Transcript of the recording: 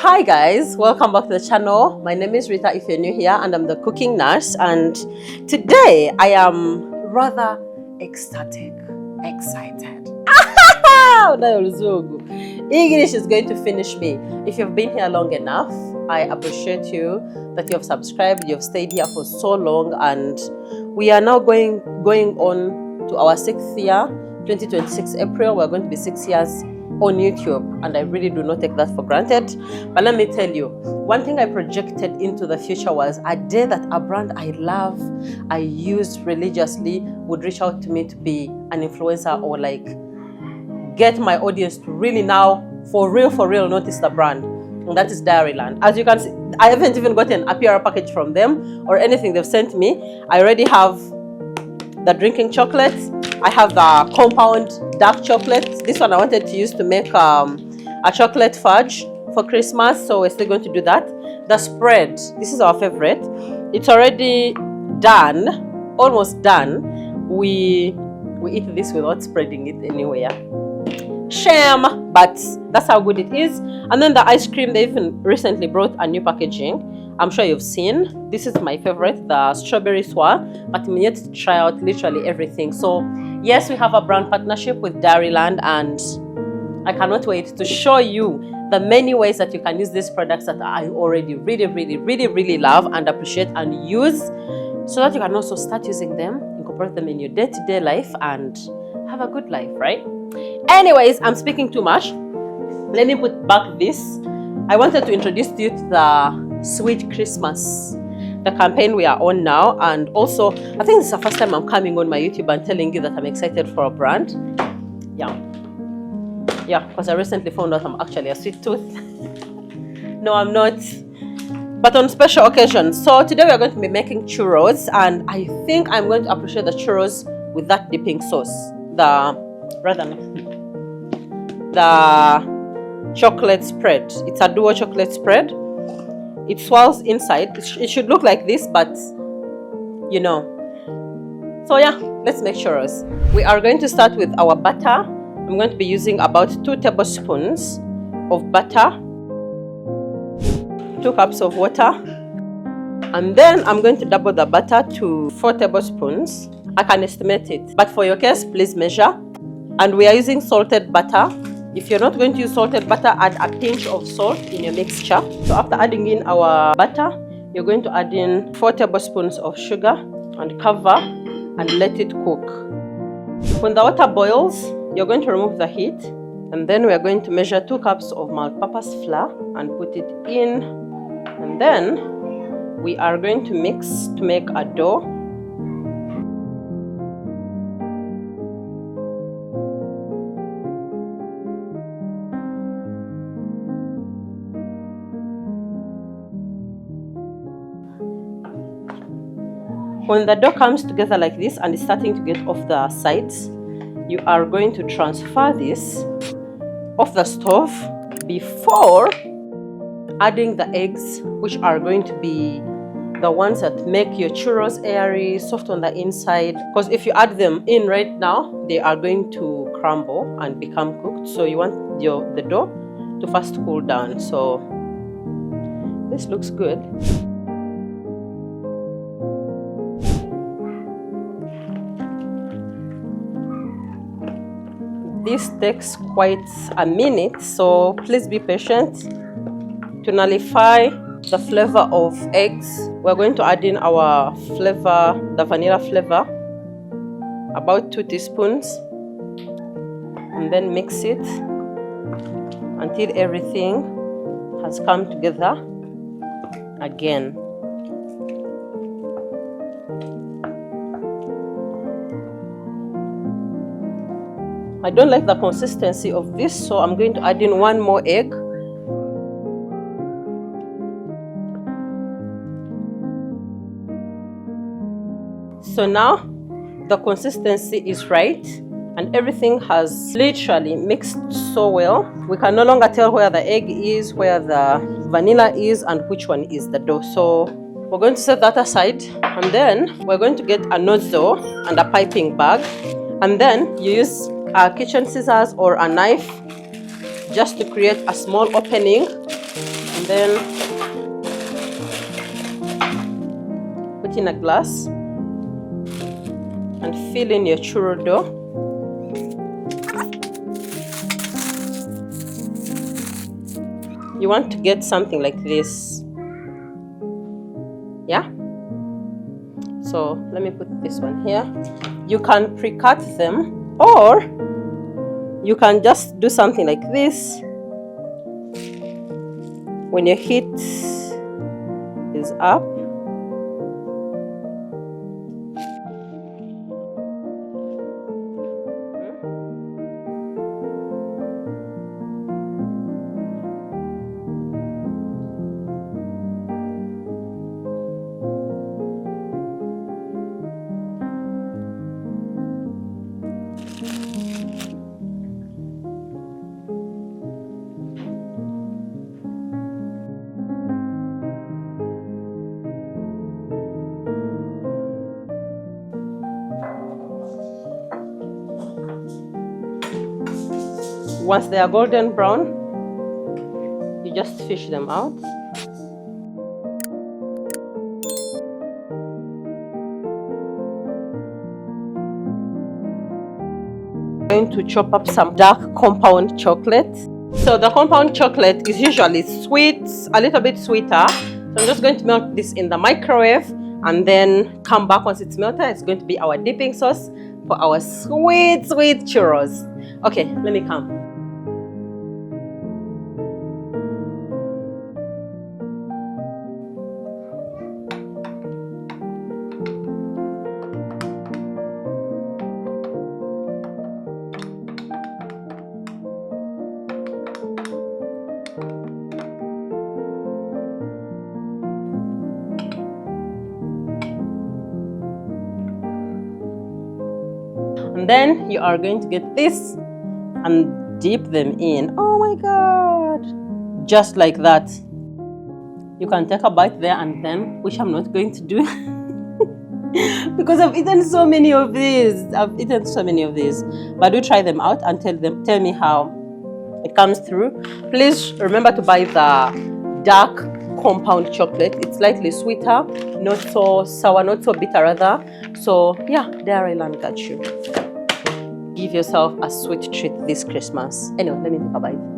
Hi guys, welcome back to the channel. My name is Rita if you're new here, and I'm the cooking nurse, and today I am rather excited. English is going to finish me. If you've been here long enough, I appreciate you that you have subscribed, you've stayed here for so long, and we are now going on to our 6th year. 2026 April, we're going to be 6 years on YouTube, and I really do not take that for granted. But let me tell you, one thing I projected into the future was a day that a brand I love, I used religiously, would reach out to me to be an influencer, or like get my audience to really now for real notice the brand, and that is Dairyland. As you can see, I haven't even gotten a PR package from them or anything they've sent me. I already have the drinking chocolate. I have the compound dark chocolate. This one I wanted to use to make a chocolate fudge for Christmas, so we're still going to do that. The spread, this is our favorite. It's already done, almost done. We eat this without spreading it anywhere. Shame, but that's how good it is. And then the ice cream, they even recently brought a new packaging. I'm sure you've seen. This is my favorite, the strawberry swirl, but we need to try out literally everything. So yes, we have a brand partnership with Dairyland, and I cannot wait to show you the many ways that you can use these products that I already really love and appreciate and use, so that you can also start using them, incorporate them in your day-to-day life, and have a good life, right? Anyways, I'm speaking too much. Let me put back this. I wanted to introduce you to the Sweet Christmas, the campaign we are on now, and also I think it's the first time I'm coming on my YouTube and telling you that I'm excited for a brand. Yeah, because I recently found out I'm actually a sweet tooth. No, I'm not, but on special occasions. So today we are going to be making churros, and I think I'm going to appreciate the churros with that dipping sauce, the chocolate spread. It's a duo chocolate spread. It swirls inside. It should look like this, but you know. So yeah, let's make churros. We are going to start with our butter. I'm going to be using about 2 tablespoons of butter, 2 cups of water, and then I'm going to double the butter to 4 tablespoons. I can estimate it, but for your case, please measure. And we are using salted butter. If you're not going to use salted butter, add a pinch of salt in your mixture. So after adding in our butter, you're going to add in 4 tablespoons of sugar and cover and let it cook. When the water boils, you're going to remove the heat, and then we are going to measure 2 cups of all-purpose flour and put it in, and then we are going to mix to make a dough. When the dough comes together like this and is starting to get off the sides, you are going to transfer this off the stove before adding the eggs, which are going to be the ones that make your churros airy, soft on the inside. Because if you add them in right now, they are going to crumble and become cooked. So you want the dough to first cool down. So this looks good. This takes quite a minute, so please be patient. To nullify the flavor of eggs, we're going to add in our flavor, the vanilla flavor, about 2 teaspoons, and then mix it until everything has come together again. I don't like the consistency of this, so I'm going to add in 1 more egg. So now the consistency is right, and everything has literally mixed so well. We can no longer tell where the egg is, where the vanilla is, and which one is the dough. So we're going to set that aside, and then we're going to get a nozzle and a piping bag, and then you use a kitchen scissors or a knife just to create a small opening, and then put in a glass and fill in your churro dough. You want to get something like this. Yeah? So let me put this one here. You can pre-cut them, or you can just do something like this. When your heat is up, once they are golden brown, you just fish them out. I'm going to chop up some dark compound chocolate. So the compound chocolate is usually sweet, a little bit sweeter. So I'm just going to melt this in the microwave and then come back once it's melted. It's going to be our dipping sauce for our sweet churros. Okay, let me come. And then you are going to get this and dip them in. Oh my god, just like that. You can take a bite there and then, which I'm not going to do because I've eaten so many of these. But do try them out and tell me how it comes through. Please remember to buy the dark compound chocolate. It's slightly sweeter, not so sour, not so bitter rather. So yeah, Dairyland got you. Give yourself a sweet treat this Christmas. Anyway, let me take a bite.